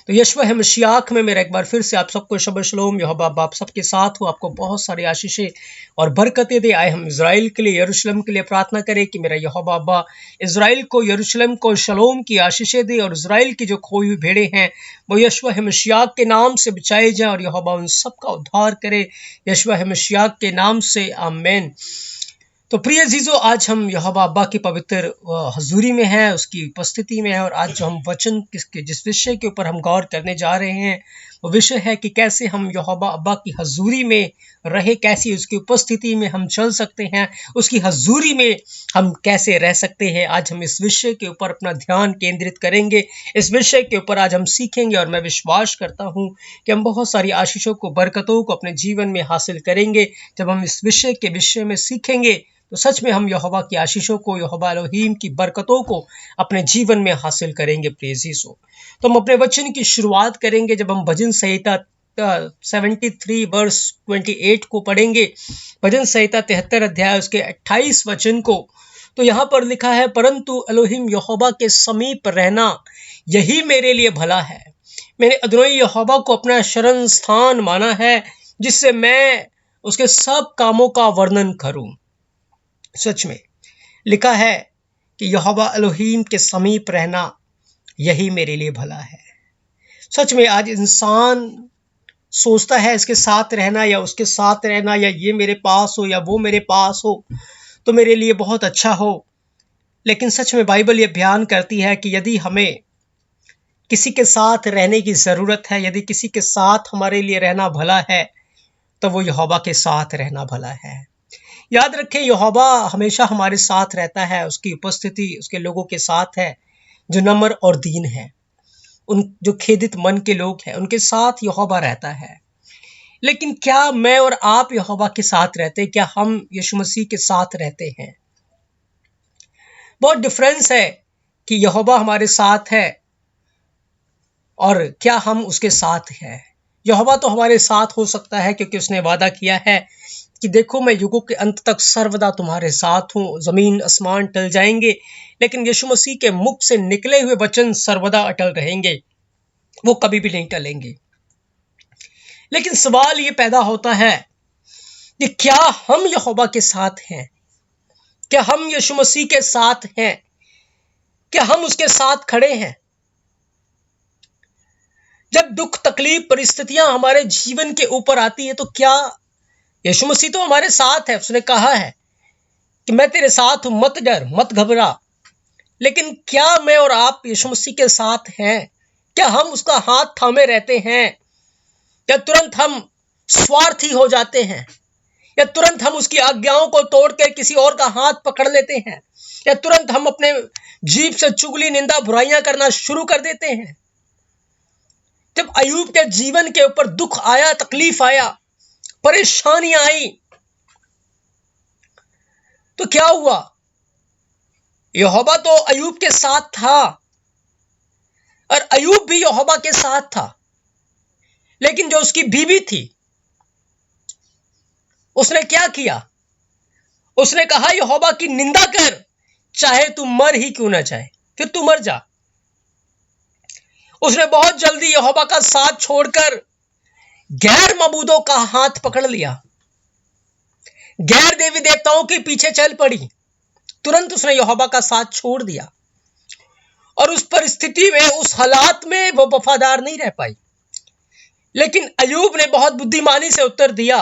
तो यशवा है मशियाक में मेरा एक बार फिर से आप सबको शब शलोम। यहोवा आप सबके साथ हो, आपको बहुत सारी आशीषें और बरकतें दे। आए हम इज़राइल के लिए, यरूशलेम के लिए प्रार्थना करें कि मेरा यहोवा अब्बा इज़राइल को, यरूशलेम को शलोम की आशीषें दे और इज़राइल की जो खोई हुई भेड़ें हैं वो यशवा है मशियाक के नाम से बचाए जाए और यहोवा उन सबका उद्धार करे यशवा है मशियाक के नाम से, आमीन। तो प्रिय अजीजों, आज हम यहोवा अब्बा की पवित्र हजूरी में हैं, उसकी उपस्थिति में है। और आज जो हम वचन जिस विषय के ऊपर हम गौर करने जा रहे हैं वो विषय है कि कैसे हम यहोवा अब्बा की हजूरी में रहे, कैसी उसकी उपस्थिति में हम चल सकते हैं, उसकी हजूरी में हम कैसे रह सकते हैं। आज हम इस विषय के ऊपर अपना ध्यान केंद्रित करेंगे, इस विषय के ऊपर आज हम सीखेंगे और मैं विश्वास करता हूं कि हम बहुत सारी आशीषों को, बरकतों को अपने जीवन में हासिल करेंगे। जब हम इस विषय के विषय में सीखेंगे तो सच में हम यहोवा की आशीषों को, यहोवा एलोहीम की बरकतों को अपने जीवन में हासिल करेंगे। प्रेज़िसो, तो हम अपने वचन की शुरुआत करेंगे जब हम भजन संहिता 73 वर्स 28 को पढ़ेंगे। भजन संहिता 73 अध्याय उसके 28 वचन को। तो यहाँ पर लिखा है, परंतु एलोहीम यहोवा के समीप रहना यही मेरे लिए भला है। मैंने अदोनी यहोवा को अपना शरण स्थान माना है, जिससे मैं उसके सब कामों का वर्णन करूं। सच में लिखा है कि यहोवा एलोहीम के समीप रहना यही मेरे लिए भला है। सच में आज इंसान सोचता है इसके साथ रहना या उसके साथ रहना, या ये मेरे पास हो या वो मेरे पास हो तो मेरे लिए बहुत अच्छा हो। लेकिन सच में बाइबल ये बयान करती है कि यदि हमें किसी के साथ रहने की ज़रूरत है, यदि किसी के साथ हमारे लिए रहना भला है, तो वो यहोवा के साथ रहना भला है। याद रखें, यहोवा हमेशा हमारे साथ रहता है। उसकी उपस्थिति उसके लोगों के साथ है जो नम्र और दीन है, उन जो खेदित मन के लोग हैं उनके साथ यहोवा रहता है। लेकिन क्या मैं और आप यहोवा के साथ रहते हैं? क्या हम यीशु मसीह के साथ रहते हैं? बहुत डिफरेंस है कि यहोवा हमारे साथ है और क्या हम उसके साथ हैं। यहोवा तो हमारे साथ हो सकता है क्योंकि उसने वादा किया है कि देखो मैं युगों के अंत तक सर्वदा तुम्हारे साथ हूँ। जमीन आसमान टल जाएंगे लेकिन यीशु मसीह के मुख से निकले हुए वचन सर्वदा अटल रहेंगे, वो कभी भी नहीं टलेंगे। लेकिन सवाल ये पैदा होता है कि क्या हम यहोवा के साथ हैं? क्या हम यीशु मसीह के साथ हैं? क्या हम उसके साथ खड़े हैं? जब दुख, तकलीफ, परिस्थितियां हमारे जीवन के ऊपर आती है तो क्या यीशु मसीह तो हमारे साथ है। उसने कहा है कि मैं तेरे साथ हूं, मत डर, मत घबरा। लेकिन क्या मैं और आप यीशु मसीह के साथ हैं? क्या हम उसका हाथ थामे रहते हैं, या तुरंत हम स्वार्थी हो जाते हैं, या तुरंत हम उसकी आज्ञाओं को तोड़कर किसी और का हाथ पकड़ लेते हैं, या तुरंत हम अपने जीभ से चुगली, निंदा, बुराइयां करना शुरू कर देते हैं। जब अय्यूब के जीवन के ऊपर दुख आया, तकलीफ आया, परेशानियां आई, तो क्या हुआ? यहोवा तो अय्यूब के साथ था और अय्यूब भी यहोवा के साथ था। लेकिन जो उसकी बीवी थी उसने क्या किया? उसने कहा यहोवा की निंदा कर, चाहे तू मर ही क्यों ना जाए, फिर तू मर जा। उसने बहुत जल्दी यहोवा का साथ छोड़कर गैर मबूदों का हाथ पकड़ लिया, गैर देवी देवताओं के पीछे चल पड़ी। तुरंत उसने यहोवा का साथ छोड़ दिया और उस परिस्थिति में, उस हालात में वो वफादार नहीं रह पाई। लेकिन अय्यूब ने बहुत बुद्धिमानी से उत्तर दिया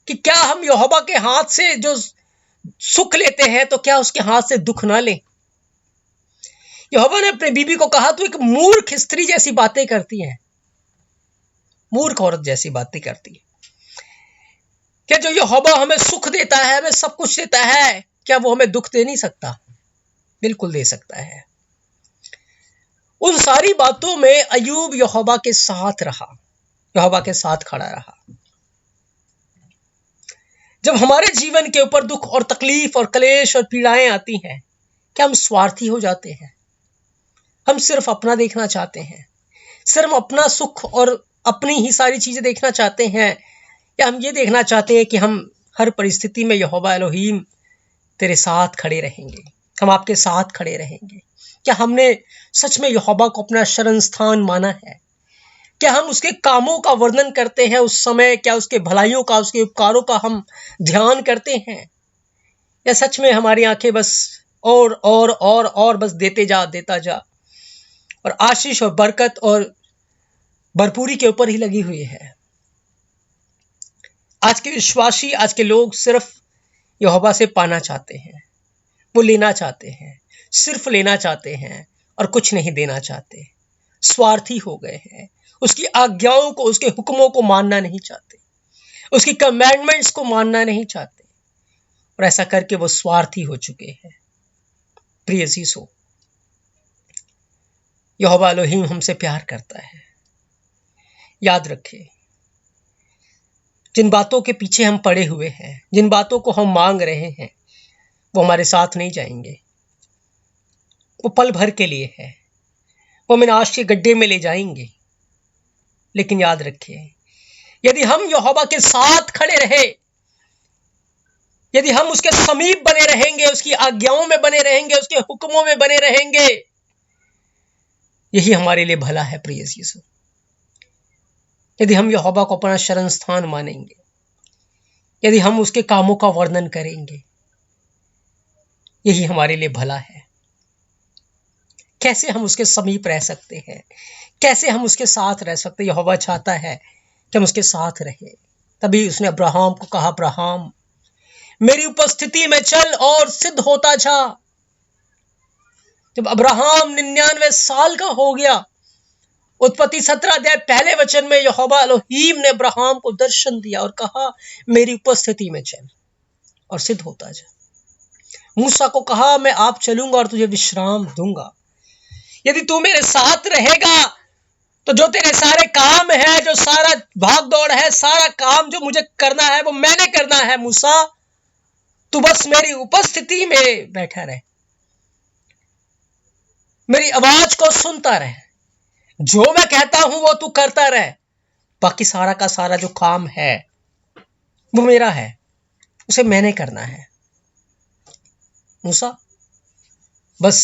कि क्या हम यहोवा के हाथ से जो सुख लेते हैं तो क्या उसके हाथ से दुख ना लें। यहोवा ने अपने बीबी को कहा, तू एक मूर्ख स्त्री जैसी बातें करती है, मूर्ख औरत जैसी बातें करती है। क्या जो यहोवा हमें सुख देता है, हमें सब कुछ देता है, क्या वो हमें दुख दे नहीं सकता? बिल्कुल दे सकता है। उन सारी बातों में अय्यूब यहोवा के साथ रहा, यहोवा के साथ खड़ा रहा। जब हमारे जीवन के ऊपर दुख और तकलीफ और क्लेश और पीड़ाएं आती हैं, क्या हम स्वार्थी हो जाते हैं? हम सिर्फ अपना देखना चाहते हैं, सिर्फ अपना सुख और अपनी ही सारी चीजें देखना चाहते हैं, या हम ये देखना चाहते हैं कि हम हर परिस्थिति में यहोवा एलोहीम तेरे साथ खड़े रहेंगे, हम आपके साथ खड़े रहेंगे। क्या हमने सच में यहोवा को अपना शरण स्थान माना है? क्या हम उसके कामों का वर्णन करते हैं उस समय? क्या उसके भलाइयों का, उसके उपकारों का हम ध्यान करते हैं? या सच में हमारी आंखें बस और बस देता जा और आशीष और बरकत और भरपूरी के ऊपर ही लगी हुई है? आज के विश्वासी, आज के लोग सिर्फ यहोवा से पाना चाहते हैं, वो लेना चाहते हैं, सिर्फ लेना चाहते हैं और कुछ नहीं देना चाहते। स्वार्थी हो गए हैं, उसकी आज्ञाओं को, उसके हुक्मों को मानना नहीं चाहते, उसकी कमांडमेंट्स को मानना नहीं चाहते, और ऐसा करके वो स्वार्थी हो चुके हैं। प्रिय अजीजों, यहोवा एलोहीम हमसे प्यार करता है। याद रखें, जिन बातों के पीछे हम पड़े हुए हैं, जिन बातों को हम मांग रहे हैं, वो हमारे साथ नहीं जाएंगे। वो पल भर के लिए है, वो हमें नाश के गड्ढे में ले जाएंगे। लेकिन याद रखिए, यदि हम यहोवा के साथ खड़े रहे, यदि हम उसके समीप बने रहेंगे, उसकी आज्ञाओं में बने रहेंगे, उसके हुक्मों में बने रहेंगे, यही हमारे लिए भला है। प्रिय यीशु, यदि हम यहोवा को अपना शरण स्थान मानेंगे, यदि हम उसके कामों का वर्णन करेंगे, यही हमारे लिए भला है। कैसे हम उसके समीप रह सकते हैं, कैसे हम उसके साथ रह सकते हैं? यहोवा चाहता है कि हम उसके साथ रहे। तभी उसने अब्राहम को कहा, अब्राहम मेरी उपस्थिति में चल और सिद्ध होता जा। जब अब्राहम 99 साल का हो गया, उत्पत्ति 17 अध्याय पहले वचन में यहोवा एलोहीम ने अब्राहम को दर्शन दिया और कहा, मेरी उपस्थिति में चल और सिद्ध होता जा। मूसा को कहा, मैं आप चलूंगा और तुझे विश्राम दूंगा। यदि तू मेरे साथ रहेगा तो जो तेरे सारे काम है, जो सारा भाग दौड़ है, सारा काम जो मुझे करना है वो मैंने करना है। मूसा, तू बस मेरी उपस्थिति में बैठा रहे, मेरी आवाज को सुनता रहे, जो मैं कहता हूं वो तू करता रहे। बाकी सारा का सारा जो काम है वो मेरा है, उसे मैंने करना है। मूसा, बस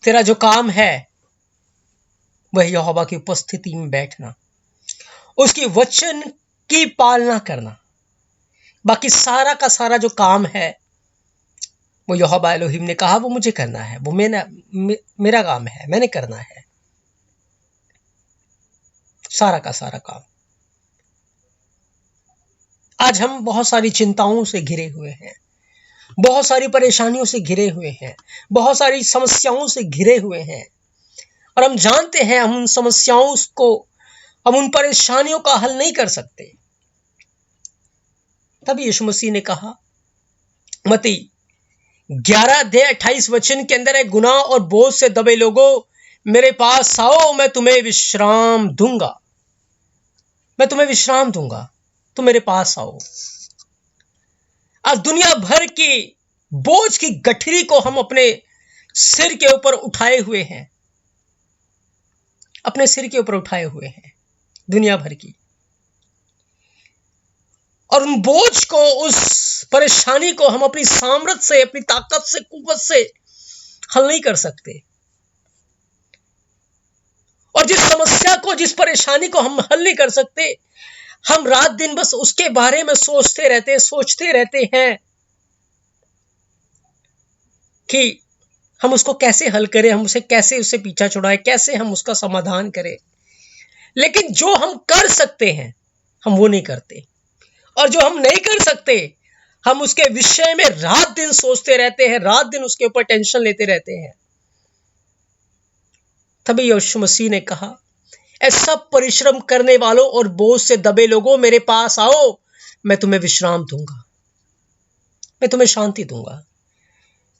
तेरा जो काम है वह यहोवा की उपस्थिति में बैठना, उसकी वचन की पालना करना। बाकी सारा का सारा जो काम है वो यहोवा एलोहीम ने कहा वो मुझे करना है, वो मेरा काम है, मैंने करना है सारा का सारा काम। आज हम बहुत सारी चिंताओं से घिरे हुए हैं, बहुत सारी परेशानियों से घिरे हुए हैं, बहुत सारी समस्याओं से घिरे हुए हैं, और हम जानते हैं हम उन समस्याओं को, हम उन परेशानियों का हल नहीं कर सकते। तभी यीशु मसीह ने कहा, मत्ती 11 अध्याय 28 वचन के अंदर है, गुनाह और बोझ से दबे लोगों मेरे पास आओ, मैं तुम्हें विश्राम दूंगा। मैं तुम्हें विश्राम दूंगा, तुम मेरे पास आओ। आज दुनिया भर की बोझ की गठरी को हम अपने सिर के ऊपर उठाए हुए हैं, अपने सिर के ऊपर उठाए हुए हैं दुनिया भर की, और उन बोझ को, उस परेशानी को हम अपनी सामर्थ से, अपनी ताकत से, कुव्वत से हल नहीं कर सकते। और जिस समस्या को, जिस परेशानी को हम हल नहीं कर सकते, हम रात दिन बस उसके बारे में सोचते रहते हैं कि हम उसको कैसे हल करें, हम उसे कैसे, उससे पीछा छुड़ाएं, कैसे हम उसका समाधान करें। लेकिन जो हम कर सकते हैं हम वो नहीं करते, और जो हम नहीं कर सकते हम उसके विषय में रात दिन सोचते रहते हैं, रात दिन उसके ऊपर टेंशन लेते रहते हैं। तभी यीशु मसीह ने कहा, ऐसा परिश्रम करने वालों और बोझ से दबे लोगों मेरे पास आओ, मैं तुम्हें विश्राम दूंगा, मैं तुम्हें शांति दूंगा।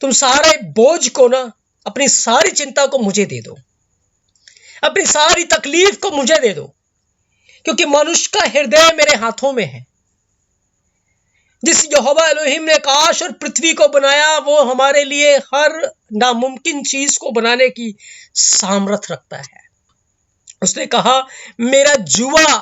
तुम सारे बोझ को ना, अपनी सारी चिंता को मुझे दे दो, अपनी सारी तकलीफ को मुझे दे दो, क्योंकि मनुष्य का हृदय मेरे हाथों में है। जिस यहोवा एलोहीम ने आकाश और पृथ्वी को बनाया, वो हमारे लिए हर नामुमकिन चीज को बनाने की सामर्थ रखता है। उसने कहा, मेरा जुआ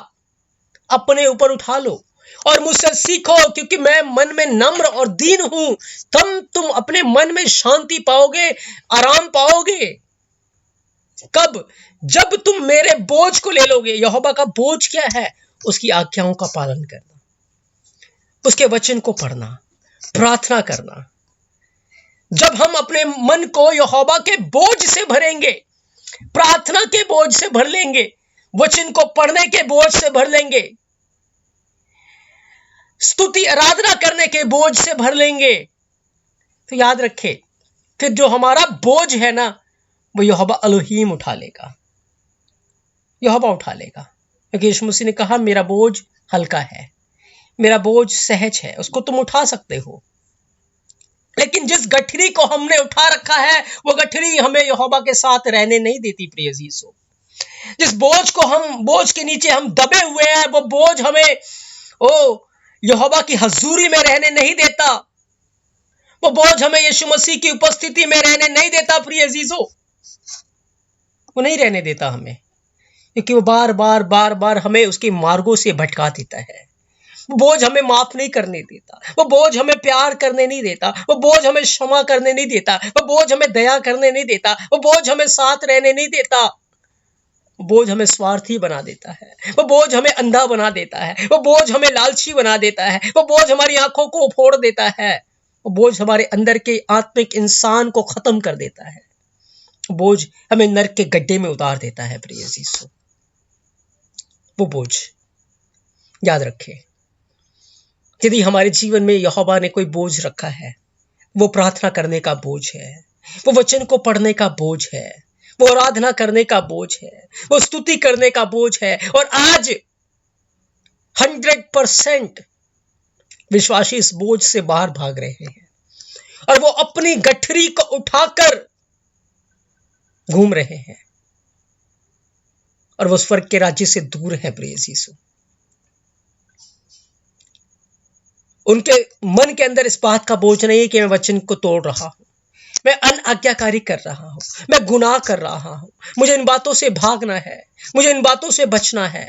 अपने ऊपर उठा लो, और मुझसे सीखो, क्योंकि मैं मन में नम्र और दीन हूं। तुम अपने मन में शांति पाओगे, आराम पाओगे। कब? जब तुम मेरे बोझ को ले लोगे। यहोवा का बोझ क्या है? उसकी आज्ञाओं का पालन करना, उसके वचन को पढ़ना, प्रार्थना करना। जब हम अपने मन को यहोवा के बोझ से भरेंगे, प्रार्थना के बोझ से भर लेंगे, वचन को पढ़ने के बोझ से भर लेंगे, स्तुति आराधना करने के बोझ से भर लेंगे, तो याद रखे, फिर जो हमारा बोझ है ना, वो यहोवा एलोहीम उठा लेगा। यहोवा उठा लेगा, क्योंकि यीशु मसीह ने कहा मेरा बोझ हल्का है, मेरा बोझ सहज है, उसको तुम उठा सकते हो। लेकिन जिस गठरी को हमने उठा रखा है, वो गठरी हमें यहोवा के साथ रहने नहीं देती। प्रिय अजीजों, जिस बोझ के नीचे हम दबे हुए हैं, वो बोझ हमें यहोवा की हजूरी में रहने नहीं देता। वो बोझ हमें यीशु मसीह की उपस्थिति में रहने नहीं देता। प्रिय अजीजों, वो नहीं रहने देता हमें, क्योंकि वो बार बार हमें उसके मार्गों से भटका देता है। वो बोझ हमें माफ नहीं करने देता, वो बोझ हमें प्यार करने नहीं देता, वो बोझ हमें क्षमा करने नहीं देता, वो बोझ हमें दया करने नहीं देता, वो बोझ हमें साथ रहने नहीं देता। वो बोझ हमें स्वार्थी बना देता है, वो बोझ हमें अंधा बना देता है, वो बोझ हमें लालची बना देता है, वो बोझ हमारी आंखों को फोड़ देता है, वो बोझ हमारे अंदर के आत्मिक इंसान को खत्म कर देता है, बोझ हमें नरक के गड्ढे में उतार देता है। प्रिय अजीजों, वो बोझ याद रखें, यदि हमारे जीवन में यहोवा ने कोई बोझ रखा है, वो प्रार्थना करने का बोझ है, वो वचन को पढ़ने का बोझ है, वो आराधना करने का बोझ है, वो स्तुति करने का बोझ है। और आज 100% विश्वासी इस बोझ से बाहर भाग रहे हैं और वो अपनी गठरी को उठाकर घूम रहे हैं और वो स्वर्ग के राज्य से दूर है। प्रिय यीशु, उनके मन के अंदर इस बात का बोझ नहीं है कि मैं वचन को तोड़ रहा हूं, मैं अनआज्ञाकारी कर रहा हूं, मैं गुनाह कर रहा हूं, मुझे इन बातों से भागना है, मुझे इन बातों से बचना है।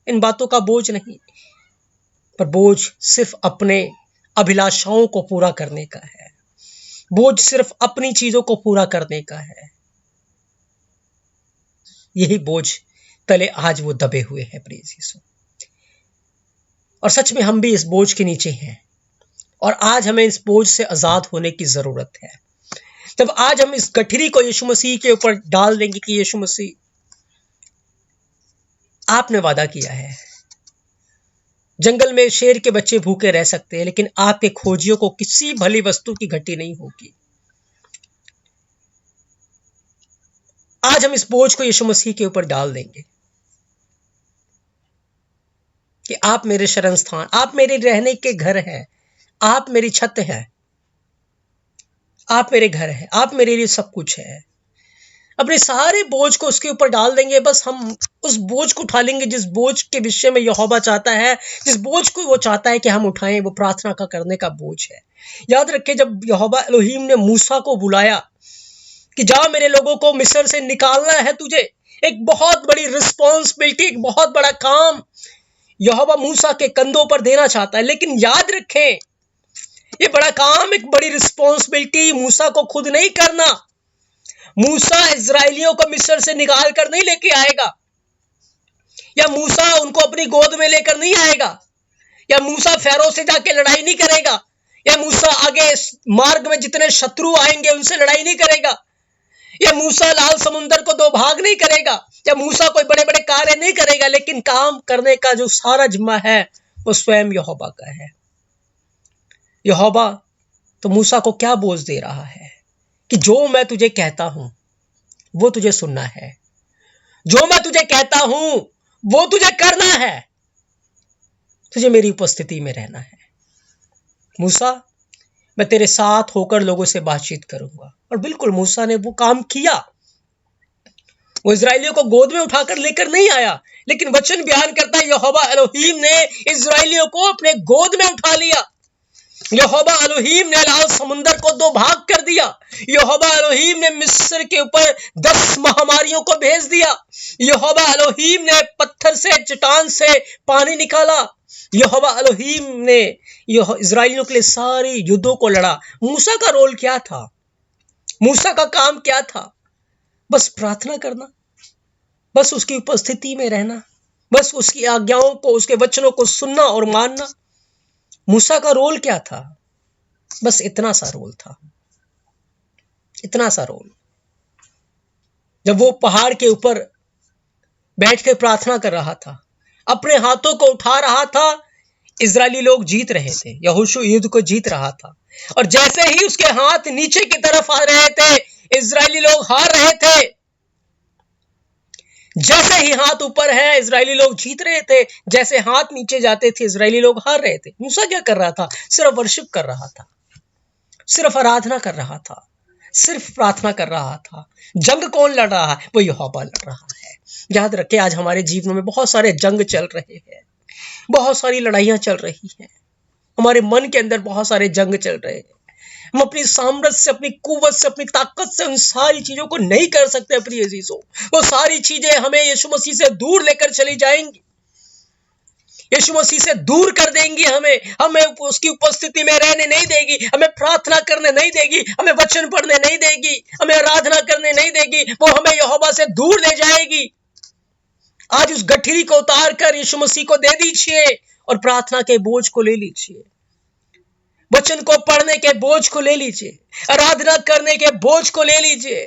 इन बातों का बोझ नहीं, पर बोझ सिर्फ अपने अभिलाषाओं को पूरा करने का है, बोझ सिर्फ अपनी चीजों को पूरा करने का है। यही बोझ तले आज वो दबे हुए हैं। प्रिय यीशु, और सच में हम भी इस बोझ के नीचे हैं और आज हमें इस बोझ से आजाद होने की जरूरत है। जब आज हम इस गठरी को यीशु मसीह के ऊपर डाल देंगे कि यीशु मसीह, आपने वादा किया है जंगल में शेर के बच्चे भूखे रह सकते हैं, लेकिन आपके खोजियों को किसी भली वस्तु की घटी नहीं होगी। आज हम इस बोझ को यीशु मसीह के ऊपर डाल देंगे कि आप मेरे शरण स्थान, आप मेरे रहने के घर हैं, आप मेरी छत हैं, आप मेरे घर हैं, आप मेरे लिए सब कुछ है। अपने सारे बोझ को उसके ऊपर डाल देंगे। बस हम उस बोझ को उठा लेंगे जिस बोझ के विषय में यहोवा चाहता है, जिस बोझ को वो चाहता है कि हम उठाएं, वो प्रार्थना का करने का बोझ है। याद रखें, जब यहोवा एलोहीम ने मूसा को बुलाया कि जा मेरे लोगों को मिस्र से निकालना है, तुझे एक बहुत बड़ी रिस्पॉन्सिबिलिटी, एक बहुत बड़ा काम यहोवा मूसा के कंधों पर देना चाहता है। लेकिन याद रखें, ये बड़ा काम, एक बड़ी रिस्पॉन्सिबिलिटी मूसा को खुद नहीं करना। मूसा इजरायलियों को मिस्र से निकाल कर नहीं लेके आएगा, या मूसा उनको अपनी गोद में लेकर नहीं आएगा, या मूसा फैरो से जाके लड़ाई नहीं करेगा, या मूसा आगे मार्ग में जितने शत्रु आएंगे उनसे लड़ाई नहीं करेगा, या मूसा लाल समुंदर को दो भाग नहीं करेगा, या मूसा कोई बड़े बड़े कार्य नहीं करेगा। लेकिन काम करने का जो सारा जिम्मा है वो स्वयं यहोवा का है। यहोवा तो मूसा को क्या बोझ दे रहा है कि जो मैं तुझे कहता हूं वो तुझे सुनना है, जो मैं तुझे कहता हूं वो तुझे करना है, तुझे मेरी उपस्थिति में रहना है। मूसा, मैं तेरे साथ होकर लोगों से बातचीत करूंगा। और बिल्कुल मूसा ने वो काम किया। वो इजरायलियों को गोद में उठाकर लेकर नहीं आया, लेकिन वचन बयान करता है यहोवा एलोहीम ने इजरायलियों को अपने गोद में उठा लिया। यहोवा एलोहीम ने लाल समुंदर को दो भाग कर दिया। यहोवा एलोहीम ने मिस्र के ऊपर 10 महामारियों को भेज दिया। यहोवा एलोहीम ने पत्थर से, चट्टान से पानी निकाला। यहोवा एलोहीम ने इस्राएलियों के लिए सारे युद्धों को लड़ा। मूसा का रोल क्या था? मूसा का काम क्या था? बस प्रार्थना करना, बस उसकी उपस्थिति में रहना, बस उसकी आज्ञाओं को, उसके वचनों को सुनना और मानना। मूसा का रोल क्या था? बस इतना सा रोल था, इतना सा रोल। जब वो पहाड़ के ऊपर बैठ के प्रार्थना कर रहा था, अपने हाथों को उठा रहा था, इजरायली लोग जीत रहे थे, यहोशू युद्ध को जीत रहा था। और जैसे ही उसके हाथ नीचे की तरफ आ रहे थे, इजरायली लोग हार रहे थे। जैसे ही हाथ ऊपर है, इजरायली लोग जीत रहे थे। जैसे हाथ नीचे जाते थे, इजरायली लोग हार रहे थे। मूसा क्या कर रहा था? सिर्फ वर्शिप कर रहा था, सिर्फ आराधना कर रहा था, सिर्फ प्रार्थना कर रहा था। जंग कौन लड़ रहा है? वो यहोवा लड़ रहा है। याद रखें, आज हमारे जीवन में बहुत सारे जंग चल रहे हैं, बहुत सारी लड़ाइयां चल रही हैं। हमारे मन के अंदर बहुत सारे जंग चल रहे हैं। हम अपनी सामर्थ्य से, अपनी कुव्वत से, अपनी ताकत से उन सारी चीजों को नहीं कर सकते। प्रिय अजीजों, वो सारी चीजें हमें यीशु मसीह से दूर लेकर चली जाएंगी, यीशु मसीह से दूर कर देंगी। हमें उसकी उपस्थिति में रहने नहीं देगी, हमें प्रार्थना करने नहीं देगी, हमें वचन पढ़ने नहीं देगी, हमें आराधना करने नहीं देगी। वो हमें यहोवा से दूर ले जाएगी। आज उस गठरी को उतार कर यीशु मसीह को दे दीजिए और प्रार्थना के बोझ को ले लीजिए, वचन को पढ़ने के बोझ को ले लीजिए, आराधना करने के बोझ को ले लीजिए,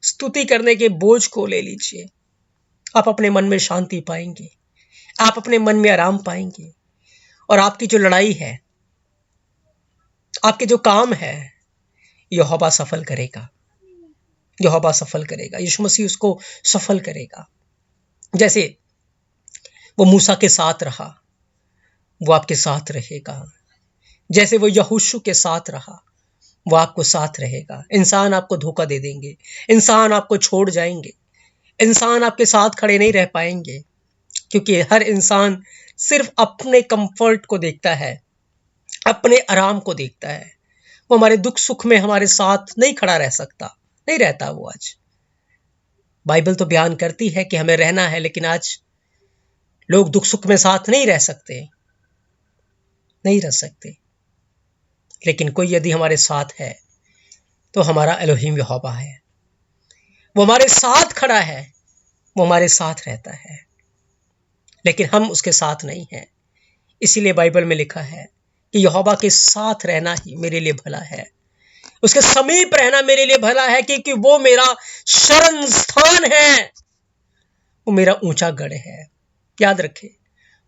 स्तुति करने के बोझ को ले लीजिए। आप अपने मन में शांति पाएंगे, आप अपने मन में आराम पाएंगे। और आपकी जो लड़ाई है, आपके जो काम है, यहोवा सफल करेगा, यहोवा सफल करेगा। यीशु मसीह उसको सफल करेगा। जैसे वो मूसा के साथ रहा, वो आपके साथ रहेगा। जैसे वो यहोशू के साथ रहा, वो आपको साथ रहेगा। इंसान आपको धोखा दे देंगे, इंसान आपको छोड़ जाएंगे, इंसान आपके साथ खड़े नहीं रह पाएंगे, क्योंकि हर इंसान सिर्फ अपने कंफर्ट को देखता है, अपने आराम को देखता है। वो हमारे दुख सुख में हमारे साथ नहीं खड़ा रह सकता, नहीं रहता वो। आज बाइबल तो बयान करती है कि हमें रहना है, लेकिन आज लोग दुख सुख में साथ नहीं रह सकते, नहीं रह सकते। लेकिन कोई यदि हमारे साथ है तो हमारा एलोहीम यहोवा है। वो हमारे साथ खड़ा है, वो हमारे साथ रहता है, लेकिन हम उसके साथ नहीं हैं। इसीलिए बाइबल में लिखा है कि यहोवा के साथ रहना ही मेरे लिए भला है, उसके समीप रहना मेरे लिए भला है, क्योंकि वो मेरा शरण स्थान है, वो मेरा ऊंचा गढ़ है। याद रखें,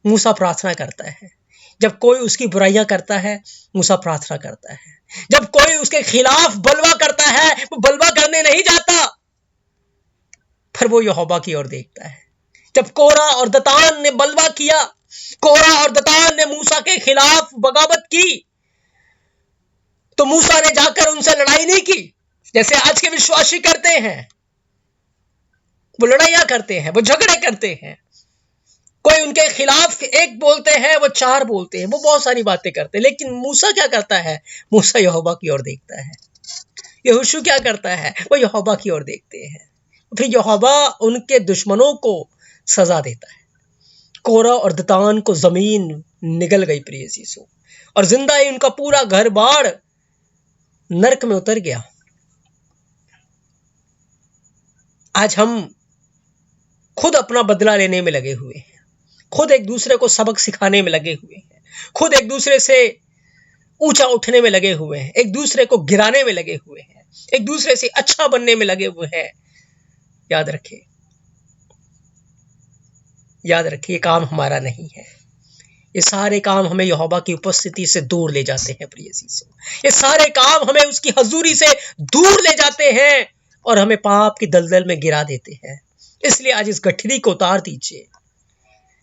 मूसा प्रार्थना करता है। जब कोई उसकी बुराइयां करता है, मूसा प्रार्थना करता है। जब कोई उसके खिलाफ बलवा करता है, वो बलवा करने नहीं जाता, पर वो यहोवा की ओर देखता है। जब कोरा और दतान ने बलवा किया, कोरा और दतान ने मूसा के खिलाफ बगावत की, तो मूसा ने जाकर उनसे लड़ाई नहीं की जैसे आज के विश्वासी करते हैं। वो लड़ाइयां करते हैं, वो झगड़े करते हैं। कोई उनके खिलाफ एक बोलते हैं, वो चार बोलते हैं, वो बहुत सारी बातें करते हैं। लेकिन मूसा क्या करता है? मूसा यहोवा की ओर देखता है। यहोशू क्या करता है? वो यहोवा की ओर देखते हैं। फिर यहोवा उनके दुश्मनों को सजा देता है। कोरा और दतान को जमीन निगल गई प्रिय यीशु, और जिंदा ही उनका पूरा घर बार नरक में उतर गया। आज हम खुद अपना बदला लेने में लगे हुए हैं, खुद एक दूसरे को सबक सिखाने में लगे हुए हैं, खुद एक दूसरे से ऊंचा उठने में लगे हुए हैं, एक दूसरे को गिराने में लगे हुए हैं, एक दूसरे से अच्छा बनने में लगे हुए हैं। याद रखिए, याद रखिए, ये काम हमारा नहीं है। ये सारे काम हमें यहोवा की उपस्थिति से दूर ले जाते हैं प्रिय यीशु। ये सारे काम हमें उसकी हजूरी से दूर ले जाते हैं और हमें पाप की दलदल में गिरा देते हैं। इसलिए आज इस गठरी को उतार दीजिए,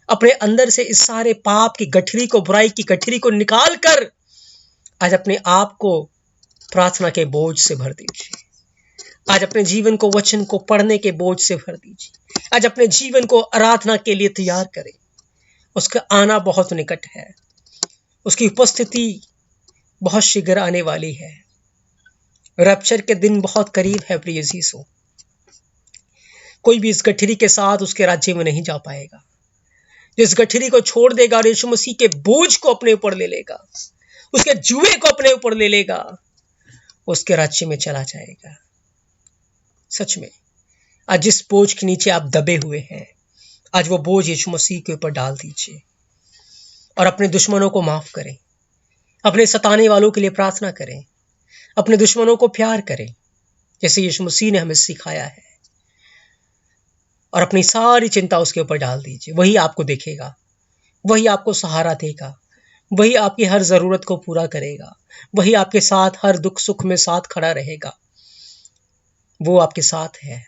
अपने अंदर से इस सारे पाप की गठरी को, बुराई की गठरी को निकाल कर आज अपने आप को प्रार्थना के बोझ से भर दीजिए। आज अपने जीवन को वचन को पढ़ने के बोझ से भर दीजिए। आज अपने जीवन को आराधना के लिए तैयार करें। उसका आना बहुत निकट है, उसकी उपस्थिति बहुत शीघ्र आने वाली है। रैप्चर के दिन बहुत करीब है प्रिय यीशु। कोई भी इस गठरी के साथ उसके राज्य में नहीं जा पाएगा। जिस गठरी को छोड़ देगा और यीशु मसीह के बोझ को अपने ऊपर ले लेगा, उसके जुए को अपने ऊपर ले लेगा, उसके राज्य में चला जाएगा। सच में आज जिस बोझ के नीचे आप दबे हुए हैं, आज वो बोझ यीशु मसीह के ऊपर डाल दीजिए और अपने दुश्मनों को माफ करें, अपने सताने वालों के लिए प्रार्थना करें, अपने दुश्मनों को प्यार करें जैसे यीशु मसीह ने हमें सिखाया है, और अपनी सारी चिंता उसके ऊपर डाल दीजिए। वही आपको देखेगा, वही आपको सहारा देगा, वही आपकी हर जरूरत को पूरा करेगा, वही आपके साथ हर दुख सुख में साथ खड़ा रहेगा। वो आपके साथ है।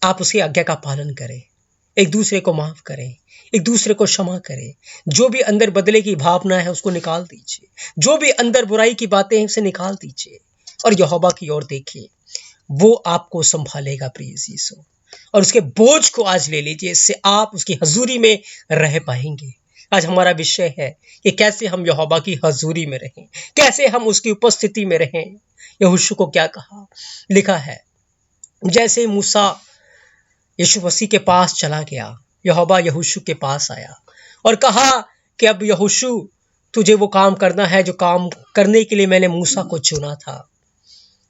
आप उसकी आज्ञा का पालन करें, एक दूसरे को माफ करें, एक दूसरे को क्षमा करें। जो भी अंदर बदले की भावना है उसको निकाल दीजिए, जो भी अंदर बुराई की बातें हैं उसे निकाल दीजिए और यहोवा की ओर देखिए, वो आपको संभालेगा प्रिय यीशु। और उसके बोझ को आज ले लीजिए, इससे आप उसकी हजूरी में रह पाएंगे। आज हमारा विषय है कि कैसे हम यहोवा की हजूरी में रहें, कैसे हम उसकी उपस्थिति में रहें। यहोशू को क्या कहा, लिखा है, जैसे मूसा यीशु मसीह के पास चला गया, यहोवा यहोशू के पास आया और कहा कि अब यहोशू तुझे वो काम करना है जो काम करने के लिए मैंने मूसा को चुना था।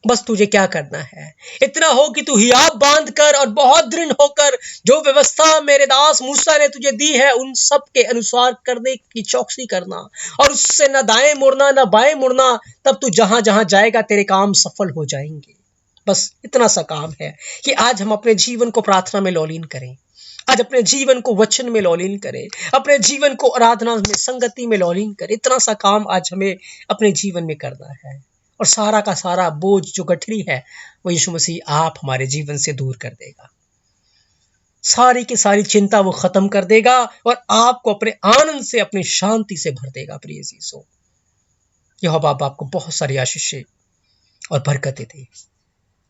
बस तुझे क्या करना है, इतना हो कि तू हियाब बांध कर और बहुत दृढ़ होकर जो व्यवस्था मेरे दास मूसा ने तुझे दी है उन सब के अनुसार करने की चौकसी करना, और उससे न दाएं मुड़ना न बाएं मुड़ना, तब तू जहां जहां जाएगा तेरे काम सफल हो जाएंगे। बस इतना सा काम है कि आज हम अपने जीवन को प्रार्थना में लौलीन करें, आज अपने जीवन को वचन में लौलीन करें, अपने जीवन को आराधना में संगति में लौलीन करें। इतना सा काम आज हमें अपने जीवन में करना है, और सारा का सारा बोझ जो गठरी है वो यीशु मसीह आप हमारे जीवन से दूर कर देगा। सारी की सारी चिंता वो खत्म कर देगा और आपको अपने आनंद से, अपनी शांति से भर देगा प्रिय यीशु। यहोवा आपको बहुत सारी आशीषें और बरकतें दे।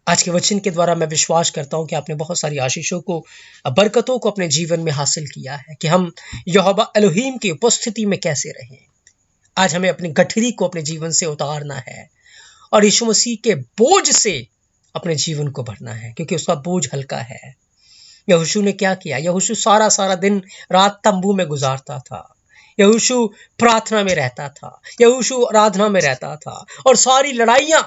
आज के वचन के द्वारा मैं विश्वास करता हूं कि आपने बहुत सारी आशीषों को, बरकतों को अपने जीवन में हासिल किया है कि हम यहोवा एलोहीम की उपस्थिति में कैसे रहें। आज हमें अपनी गठरी को अपने जीवन से उतारना है और यीशु मसीह के बोझ से अपने जीवन को भरना है, क्योंकि उसका बोझ हल्का है। यहोशू ने क्या किया, यहोशू सारा सारा दिन रात तंबू में गुजारता था, यहोशू प्रार्थना में रहता था, यहोशू आराधना में रहता था, और सारी लड़ाइयां,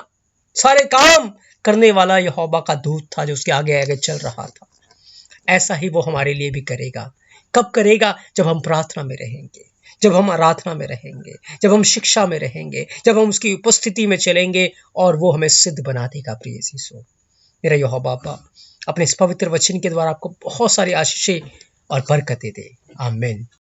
सारे काम करने वाला यहोवा का दूत था जो उसके आगे आगे चल रहा था। ऐसा ही वो हमारे लिए भी करेगा। कब करेगा? जब हम प्रार्थना में रहेंगे, जब हम आराधना में रहेंगे, जब हम शिक्षा में रहेंगे, जब हम उसकी उपस्थिति में चलेंगे, और वो हमें सिद्ध बना देगा प्रिय यीशु। मेरा यहोवा अपने इस पवित्र वचन के द्वारा आपको बहुत सारी आशीषें और बरकतें दे। आमीन।